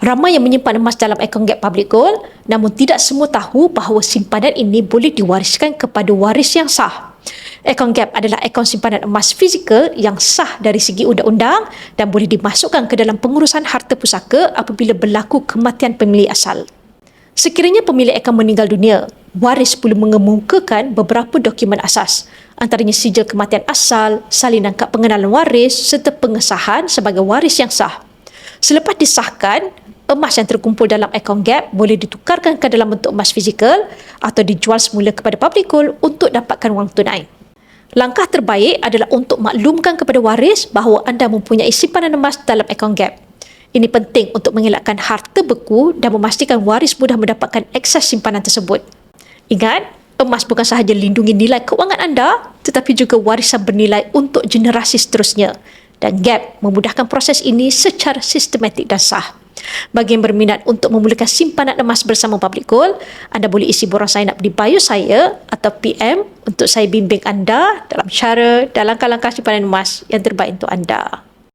Ramai yang menyimpan emas dalam akaun Gap Public Gold, namun tidak semua tahu bahawa simpanan ini boleh diwariskan kepada waris yang sah. Akaun Gap adalah akaun simpanan emas fizikal yang sah dari segi undang-undang dan boleh dimasukkan ke dalam pengurusan harta pusaka apabila berlaku kematian pemilik asal. Sekiranya pemilik akaun meninggal dunia, waris perlu mengemukakan beberapa dokumen asas, antaranya sijil kematian asal, salinan kad pengenalan waris serta pengesahan sebagai waris yang sah. Selepas disahkan, emas yang terkumpul dalam akaun Gap boleh ditukarkan ke dalam bentuk emas fizikal atau dijual semula kepada public gold untuk dapatkan wang tunai. Langkah terbaik adalah untuk maklumkan kepada waris bahawa anda mempunyai simpanan emas dalam akaun Gap. Ini penting untuk mengelakkan harta beku dan memastikan waris mudah mendapatkan akses simpanan tersebut. Ingat, emas bukan sahaja lindungi nilai kewangan anda, tetapi juga warisan bernilai untuk generasi seterusnya. Dan Gap memudahkan proses ini secara sistematik dan sah. Bagi yang berminat untuk memulakan simpanan emas bersama Public Gold, anda boleh isi borang sign up di bio saya atau PM untuk saya bimbing anda dalam cara dan langkah-langkah simpanan emas yang terbaik untuk anda.